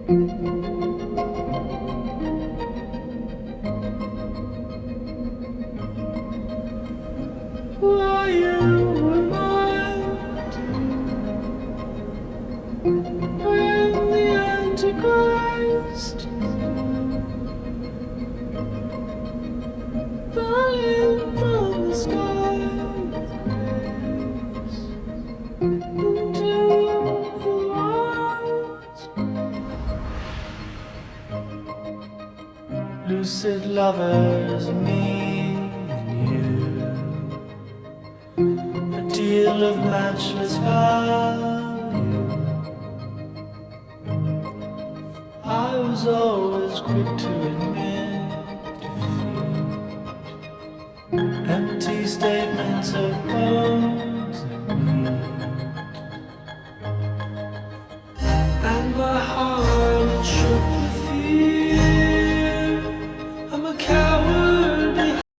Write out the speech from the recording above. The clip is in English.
Why you remind I am the Antichrist, falling from the sky with grace into your arms. Lucid lovers, me and you, a deal of matchless value. I was always quick to admit